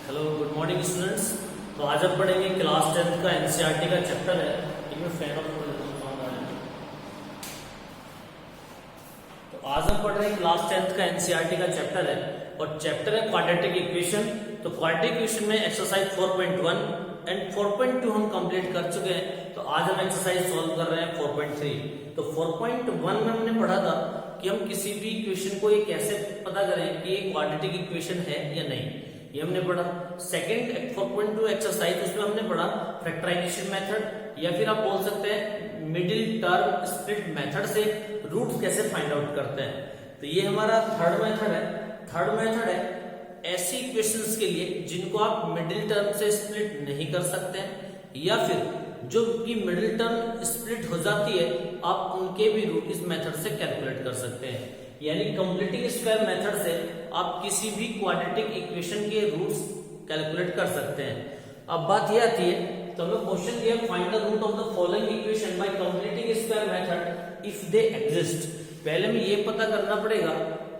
Hello good morning students. तो आज हम पढ़ेंगे क्लास 10th का एनसीईआरटी का चैप्टर है। इनमें फैन ऑफ तो आज हम पढ़ रहे हैं क्लास 10th का एनसीईआरटी का चैप्टर है और चैप्टर है क्वाड्रेटिक इक्वेशन। तो क्वाड्रेटिक इक्वेशन में एक्सरसाइज 4.1 एंड 4.2 हम कंप्लीट कर चुके हैं। तो आज हम एक्सरसाइज सॉल्व कर रहे हैं 4.3। तो 4.1 में हमने पढ़ा था कि हम किसी भी इक्वेशन को ये कैसे पता करें कि ये क्वाड्रेटिक इक्वेशन है या नहीं, ये हमने पढ़ा। सेकंड 4.2 एक्सरसाइज, उसमें हमने पढ़ा फैक्टराइजेशन मेथड या फिर आप बोल सकते हैं मिडिल टर्म स्प्लिट मेथड से रूट्स कैसे फाइंड आउट करते हैं। तो ये हमारा थर्ड मेथड है। थर्ड मेथड है ऐसी इक्वेशंस के लिए जिनको आप मिडिल टर्म से स्प्लिट नहीं कर सकते हैं या फिर जो की मिडिल टर्म स्प्लिट हो जाती है आप उनके भी रूट इस मेथड से कैलकुलेट कर सकते हैं। यानी कंप्लीटिंग स्क्वायर मेथड से आप किसी भी क्वाड्रेटिक इक्वेशन के रूट्स कैलकुलेट कर सकते हैं। अब बात यह आती है, तो हमें क्वेश्चन दिया find the root of the following equation by completing square method if they exist. पहले हमें ये पता करना पड़ेगा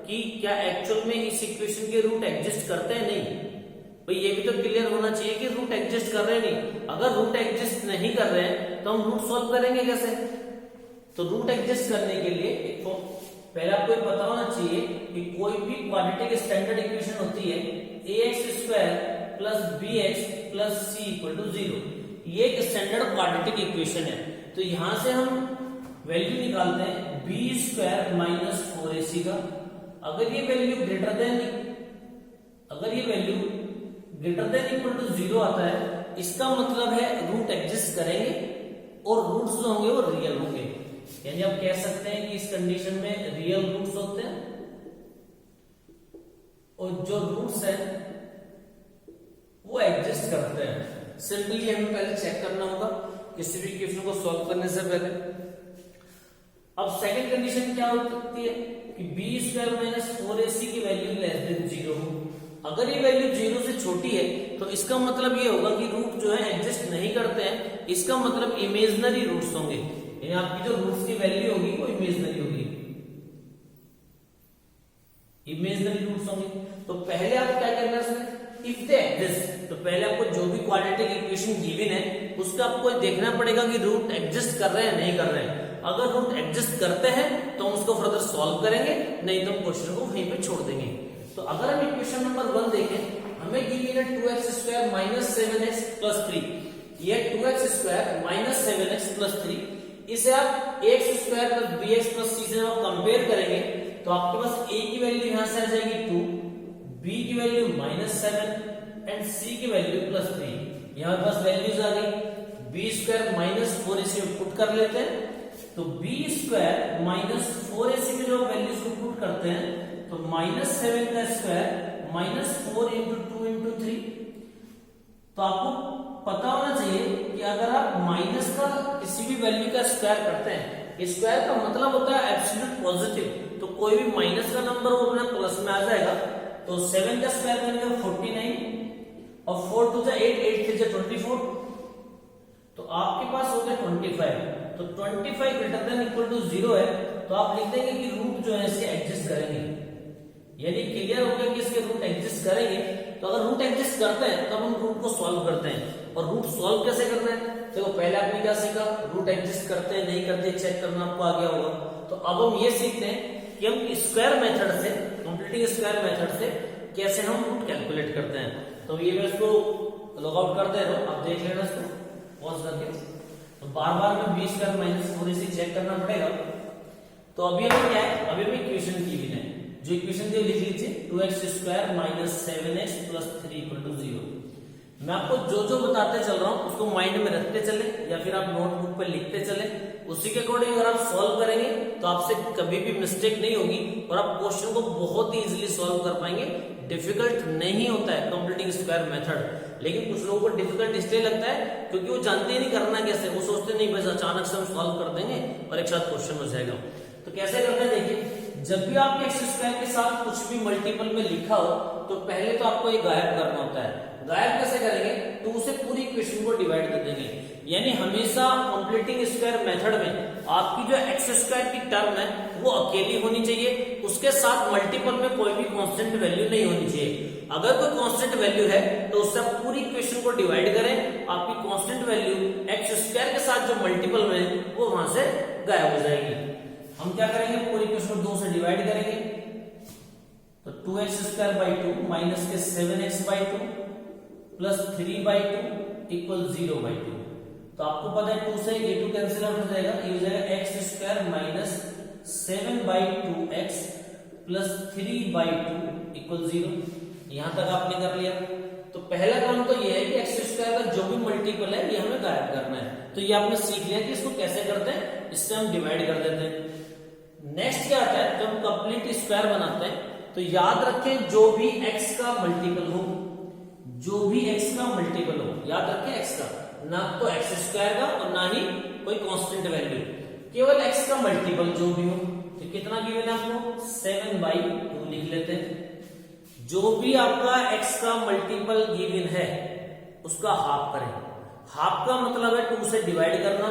कि क्या एक्चुअल में इस इक्वेशन के रूट एग्जिस्ट करते हैं नहीं। भाई ये भी तो क्लियर होना चाहिए कि रूट एग्जिस्ट कर रहे हैं नहीं। अगर रूट एग्जिस्ट नहीं कर रहे हैं तो हम रूट सॉल्व करेंगे कैसे। तो रूट एग्जिस्ट करने के लिए पहले आपको ये पता होना चाहिए कि कोई भी क्वाड्रेटिक स्टैंडर्ड इक्वेशन होती है ax square plus bx plus c equal to 0। ये एक स्टैंडर्ड क्वाड्रेटिक इक्वेशन है। तो यहां से हम वैल्यू निकालते हैं b स्क्वायर माइनस 4ac का। अगर ये value greater than equal to 0 आता है, इसका मतलब है रूट एग्जिस्ट करेंगे और रूट्स जो होंगे वो रियल होंगे। यानी आप कह सकते हैं कि इस कंडीशन में रियल रूट्स होते हैं और जो रूट्स हैं वो एग्जिस्ट करते हैं। सिंपली हमें पहले चेक करना होगा किसी भी इक्वेशन को सॉल्व करने से पहले। अब सेकंड कंडीशन क्या हो सकती है कि b स्क्वायर माइनस 4ac की वैल्यू लेस देन 0 हो। अगर ये वैल्यू 0 से छोटी है तो इसका मतलब ये होगा कि रूट जो है एग्जिस्ट नहीं करते हैं। इसका मतलब इमेजिनरी रूट्स होंगे, यानी आपकी जो रूट्स की वैल्यू होगी वो इमेजिनरी होगी, इमेजिनरी रूट्स होंगे। तो पहले आप क्या करना है, इफ दे एग्जिस्ट, तो पहले आपको जो भी क्वाड्रेटिक इक्वेशन गिवन है उसका आपको देखना पड़ेगा कि रूट एग्जिस्ट कर रहे हैं नहीं कर रहे हैं। अगर रूट एग्जिस्ट करते हैं तो हम उसको फर्दर सॉल्व करेंगे, नहीं तो हम क्वेश्चन को वहीं पे छोड़ देंगे। तो अगर हम इक्वेशन नंबर 1 देखें, हमें गिवन है 2x square minus 7x plus 3। ये 2x square minus 7x plus 3, इसे आप x square plus bx plus c से आप कंपेयर करेंगे तो आपके पास a की वैल्यू यहां से आ जाएगी 2, b की वैल्यू माइनस 7 एंड c की वैल्यू प्लस 3। यहां पास वैल्यूज आ गई। b स्क्वायर माइनस 4ac में पुट कर लेते हैं, तो b स्क्वायर माइनस 4ac में जो वैल्यूज को पुट करते हैं तो माइनस 7 का स्क्वायर माइनस 4 इंटू 2 इंटू 3। तो आपको पता होना चाहिए कि अगर आप माइनस का किसी भी वैल्यू का स्क्वायर करते हैं, स्क्वायर का मतलब होता है एब्सोल्यूट पॉजिटिव। तो कोई भी माइनस का नंबर वो अपना प्लस में आ जाएगा। तो 7 का स्क्वायर करेंगे 49 और 4 टू 8, 8 3 24। तो आपके पास हो गया 25। तो 25 ग्रेटर देन इक्वल टू 0 है, तो आप लिख देंगे कि रूट जो है इसके एग्जिस्ट करेंगे। यानी क्लियर हो गया कि इसके रूट एग्जिस्ट करेंगे। तो अगर रूट एग्जिस्ट करते हैं तब हम रूट को सॉल्व करते हैं। और रूट सॉल्व कैसे करना है, देखो पहले आपने क्या सीखा, रूट एग्जिस्ट करते हैं नहीं करते चेक करना आपको आ गया होगा। तो अब हम ये सीखते हैं कि हम स्क्वायर मेथड से, कंप्लीटिंग स्क्वायर मेथड से कैसे हम रूट कैलकुलेट करते हैं। तो ये मैं इसको लॉग आउट कर दे रहा हूं, आप देख लेना इसको पॉज करके। तो बार बार में b square minus 4ac check करना पड़ेगा। तो अभी हमें क्या है, अभी हमें इक्वेशन की भी है, जो इक्वेशन दी लिख लीजिए 2x square minus 7x plus 3 equal to 0। मैं आपको जो जो बताते चल रहा हूं उसको माइंड में रखते चले या फिर आप नोटबुक पे लिखते चले। उसी के अकॉर्डिंग अगर आप सॉल्व करेंगे तो आपसे कभी भी मिस्टेक नहीं होगी और आप क्वेश्चन को बहुत ही इजीली सॉल्व कर पाएंगे। डिफिकल्ट नहीं होता है कंप्लीटिंग स्क्वायर मेथड, लेकिन कुछ लोगों को डिफिकल्ट इसलिए लगता है क्योंकि वो जानते ही नहीं करना कैसे। वो सोचते नहीं बस अचानक से हम सॉल्व कर देंगे और एक साथ क्वेश्चन हो जाएगा। तो कैसे करना है देखिए, जब भी आपने एक्स स्क्वायर के साथ कुछ भी मल्टीपल में लिखा हो तो पहले तो आपको ये गायब करना होता है। गायब कैसे करेंगे, तो उसे पूरी इक्वेशन को डिवाइड कर देंगे। यानी हमेशा कंप्लीटिंग स्क्वायर मेथड में आपकी जो एक्स स्क्वायर की टर्म है वो अकेली होनी चाहिए, उसके साथ मल्टीपल में कोई भी कांस्टेंट वैल्यू नहीं होनी चाहिए। अगर कोई कांस्टेंट वैल्यू है तो उससे आप पूरी इक्वेशन को डिवाइड करें, आपकी कांस्टेंट वैल्यू एक्स स्क्वायर के साथ जो मल्टीपल में वो वहां से गायब हो जाएगी। हम क्या करेंगे, पूरी इक्वेशन को 2 से डिवाइड करेंगे, तो 2x स्क्वायर बाई 2 माइनस के 7x by 2 plus 3 by 2 equal 0 by 2। तो आपको पता है 2 से ये 2 कैंसिल आउट हो जाएगा, ये हो जाएगा x square minus 7 by 2x plus 3 by 2 equal 0। यहां तक आपने कर लिया। तो पहला काम तो ये है कि एक्स स्क्वायर का जो भी मल्टीपल है ये हमें गायब करना है। तो ये आपने सीख लिया कि इसको कैसे करते हैं, इससे हम डिवाइड कर देते हैं। नेक्स्ट क्या आता है, जब हम कंप्लीट स्क्वायर बनाते हैं तो याद रखें जो भी x का मल्टीपल हो, जो भी x का मल्टीपल हो, याद रखें x का, ना तो एक्स स्क्वायर का और ना ही कोई कांस्टेंट वैल्यू, केवल x का मल्टीपल जो भी हो। तो कितना गिवन है आपको, 7 बाई 2 लिख लेते हैं। जो भी आपका x का मल्टीपल गिवन है उसका हाफ करें। हाफ का मतलब है 2 से डिवाइड करना,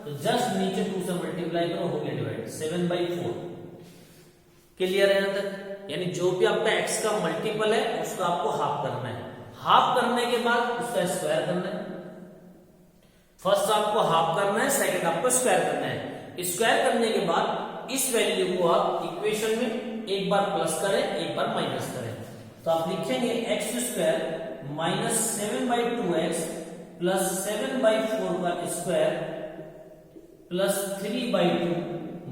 तो जस्ट नीचे 2 से मल्टीप्लाई करो, हो गया डिवाइड, 7 बाई 4। क्लियर है यहां तक? यानी जो भी आपका x का मल्टीपल है उसका आपको हाफ करना है। हाफ करने के बाद उसका स्क्वायर करना है। फर्स्ट आपको हाफ करना है, सेकंड आपको स्क्वायर करना है। स्क्वायर करने के बाद इस वैल्यू को आप इक्वेशन में एक बार प्लस करें, एक बार माइनस करें। तो आप लिखेंगे x square minus 7 by 2x plus 7 by 4 का square plus 3 by 2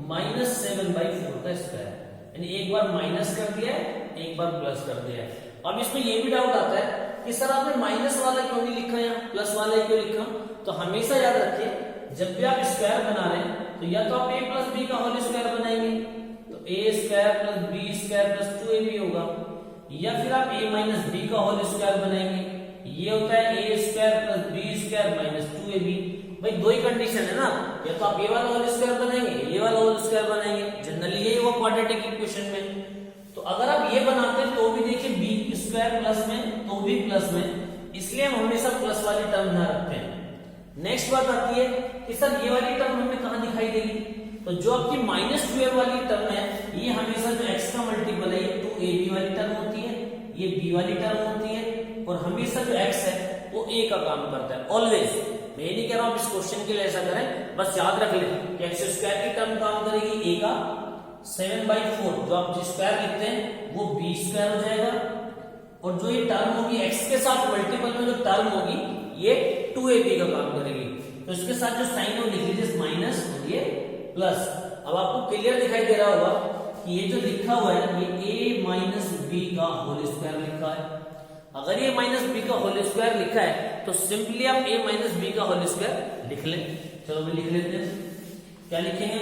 minus 7 by 4 का स्क्वायर। यानी एक बार माइनस कर दिया, एक बार प्लस कर दिया। अब इसमें ये भी डाउट आता है कि सर आपने माइनस वाला क्यों नहीं लिखा या प्लस वाला ही क्यों लिखा? तो हमेशा याद रखिए जब भी आप स्क्वायर बना रहे हैं तो या तो आप a प्लस बी का होल स्क्वायर बनाएंगे, तो a square plus B square plus 2ab होगा, या फिर आप a माइनस बी का होल स्क्वायर बनाएंगे, ये होता है a square plus B square minus 2ab। भाई दो ही कंडीशन है ना, या तो आप ये वाला होल स्क्वायर बनाएंगे, ये वाला होल स्क्वायर बनाएंगे, जनरली यही हुआ क्वाड्रेटिक इक्वेशन में। तो अगर आप ये बनाते हैं तो भी देखिए बी स्क्वायर प्लस में, तो भी प्लस में, इसलिए हम हमेशा प्लस वाली टर्म ध्यान रखते हैं। नेक्स्ट बात आती है कि सर ये वाली टर्म हमें कहां दिखाई देगी? तो जो आपकी माइनस 12 वाली टर्म है ये हमेशा जो x का मल्टीपल है ये 2ab वाली टर्म होती है, ये b वाली टर्म होती है, और हमेशा जो x है वो a का काम करता है ऑलवेज। मैं ये नहीं कह रहा हूं इस क्वेश्चन के लिए ऐसा करें, बस याद रख लें कि एक्स स्क्वायर की टर्म काम करेगी a का, 7 बाई 4 जो आप स्क्वायर लिखते हैं वो b स्क्वायर हो जाएगा, और जो ये टर्म होगी x के साथ मल्टीपल में जो टर्म होगी ये 2ab का काम करेगी। तो इसके साथ जो साइन है वो लिख लीजिए माइनस और ये प्लस। अब आपको क्लियर दिखाई दे रहा होगा कि ये जो लिखा हुआ है ये a माइनस बी का होल स्क्वायर लिखा है। अगर ये माइनस बी का होल स्क्वायर लिखा है तो सिंपली आप a माइनस बी का होल स्क्वायर लिख लें। चलो भी लिख लेते हैं, क्या लिखेंगे,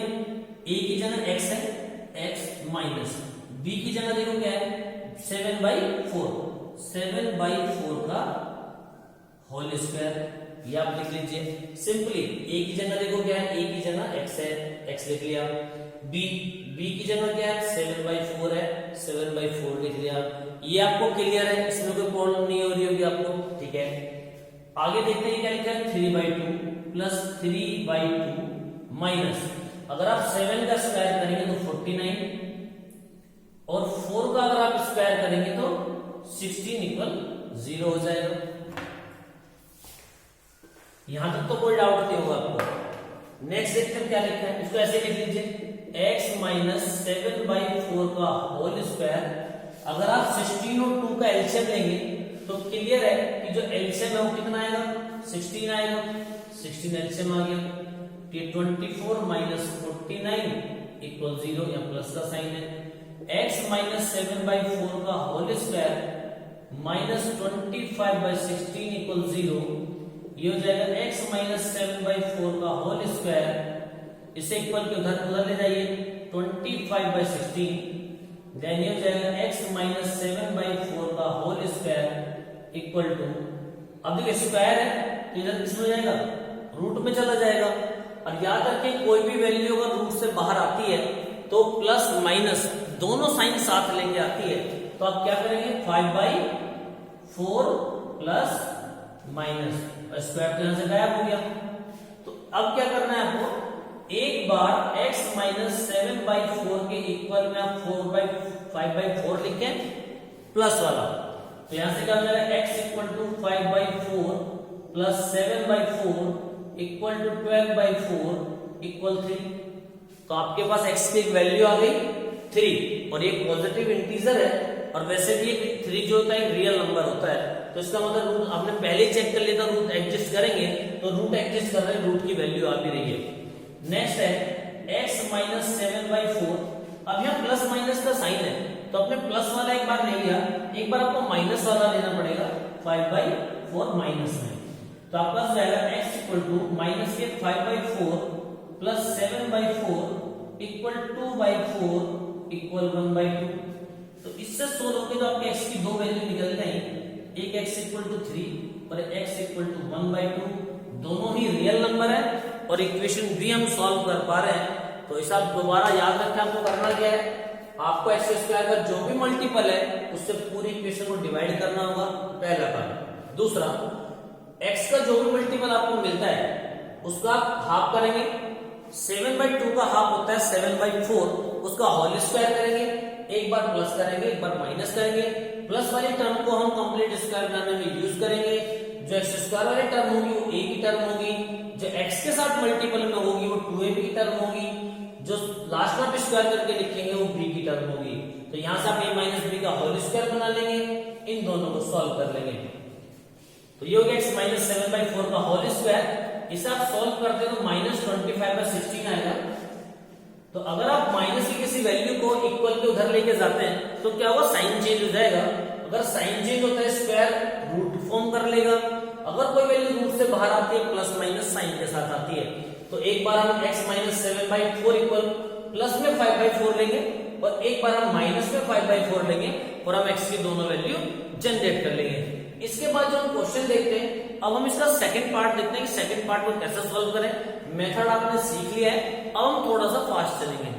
a की जगह x है, x माइनस b की जगह देखो क्या है 7 बाई 4, 7 बाई 4 का होल स्क्वायर, ये आप लिख लीजिए सिंपली। a की जगह देखो क्या है, a की जगह x है, x लिख लिया। b की जगह क्या है 7 बाई 4 है, 7 बाई 4 लिख लिया। ये आपको क्लियर है, इसमें कोई प्रॉब्लम नहीं हो रही होगी आपको, ठीक है। आगे देखते हैं क्या लिखा है 3 बाई 2 प्लस 3 बाई 2 माइनस, अगर आप 7 का स्क्वायर करेंगे तो 49, और 4 का अगर आप स्क्वायर करेंगे तो 16 इक्वल 0 हो जाएगा। यहां तक तो कोई डाउट नहीं होगा आपको। नेक्स्ट देखते हैं क्या लिखा है, इसको ऐसे लिख लीजिए x माइनस 7 बाई 4 का होल स्क्वायर। अगर आप 16 और 2 का एलसीएम लेंगे तो क्लियर है कि जो एलसीएम है वो कितना आएगा, 16 आएगा। 16 एलसीएम आ गया, 24 माइनस 49 इक्वल 0, या प्लस का साइन है। x माइनस 7 बाई 4 का whole square minus 25 by 16 equal 0, ये हो जाएगा x माइनस 7 बाई 4 का होल स्क्वायर, इसे इक्वल के उधर ले जाइए 25 बाई 16, देन ये हो जाएगा x माइनस 7 बाई 4 का होल स्क्वायर इक्वल टू, अब देखिए स्क्वायर है तो इधर किसमें जाएगा, रूट में चला जाएगा। और याद रखें कोई भी वैल्यू अगर रूट से बाहर आती है तो प्लस माइनस दोनों साइन साथ लेके आती है, तो आप क्या करेंगे 5 बाई 4 प्लस माइनस, स्क्वायर तो यहां से गायब हो गया, अब क्या करना है आपको, एक बार x माइनस 7/4 के इक्वल में आप 4/5/4 लिखें प्लस वाला, तो यहां से क्या हो जाएगा x equal to 5/4 plus 7/4 equal to 12/4 equal 3। तो आपके पास x की एक वैल्यू आ गई 3 और ये पॉजिटिव इंटीजर है और वैसे भी ये 3 जो होता है रियल नंबर होता है, तो इसका मतलब रूट आपने पहले ही चेक कर लिया था, रूट एग्जिस्ट करेंगे तो रूट एग्जिस्ट कर रहे हैं, रूट की वैल्यू आ भी रही है। नेक्स्ट है x माइनस 7/4, अब यहाँ प्लस माइनस का साइन है तो अपने प्लस वाला एक बार ले लिया, एक बार आपको माइनस वाला लेना पड़ेगा 5/4 माइनस में, तो आपका पास जाएगा x इक्वल टू माइनस के 5/4 प्लस 7/4 इक्वल 2/4 इक्वल 1/2। तो इससे सोल्व होकर तो आपके x की दो वैल्यू निकल गई, एक x इक्वल टू 3 और x इक्वल टू 1/2, दोनों ही रियल नंबर है और इक्वेशन भी हम सॉल्व कर पा रहे हैं। तो इसे आप दोबारा याद रखें, आपको करना क्या है, आपको एक्स स्क्वायर का जो भी मल्टीपल है उससे पूरी इक्वेशन को डिवाइड करना होगा, पहला काम। दूसरा, x का जो भी मल्टीपल आपको मिलता है उसका आप हाफ करेंगे, 7/2 का हाफ होता है 7/4, उसका होल स्क्वायर करेंगे, एक बार प्लस करेंगे एक बार माइनस करेंगे, प्लस वाली टर्म को हम कंप्लीट स्क्वायर बनाने में यूज करेंगे, जो एक्स स्क्वायर वाली टर्म होगी वो a की टर्म होगी, जो x के साथ मल्टीपल में होगी वो 2ab की टर्म होगी, जो लास्ट में स्क्वायर करके लिखेंगे वो b की टर्म होगी। तो यहां से आप a माइनस b का होल स्क्वायर बना लेंगे, इन दोनों को सॉल्व कर लेंगे, तो ये हो गया x माइनस 7/4 का होल स्क्वायर। इसे आप सॉल्व करते हैं तो माइनस 25/16 आएगा। तो अगर आप माइनस की किसी वैल्यू को इक्वल के उधर लेके जाते हैं तो क्या होगा, साइन चेंज हो जाएगा। अगर साइन चेंज होता है स्क्वायर रूट फॉर्म कर लेगा, अगर कोई वैल्यू रूट से बाहर आती है प्लस माइनस साइन के साथ आती है, तो एक बार हम x माइनस 7/4 इक्वल प्लस में 5/4 लेंगे और एक बार हम माइनस में 5/4 लेंगे और हम x की दोनों वैल्यू जनरेट कर लेंगे। इसके बाद जो हम क्वेश्चन देखते हैं, अब हम इसका सेकंड पार्ट देखते हैं कि सेकंड पार्ट को कैसे सॉल्व करें। मेथड आपने सीख लिया है, अब हम थोड़ा सा फास्ट चलेंगे।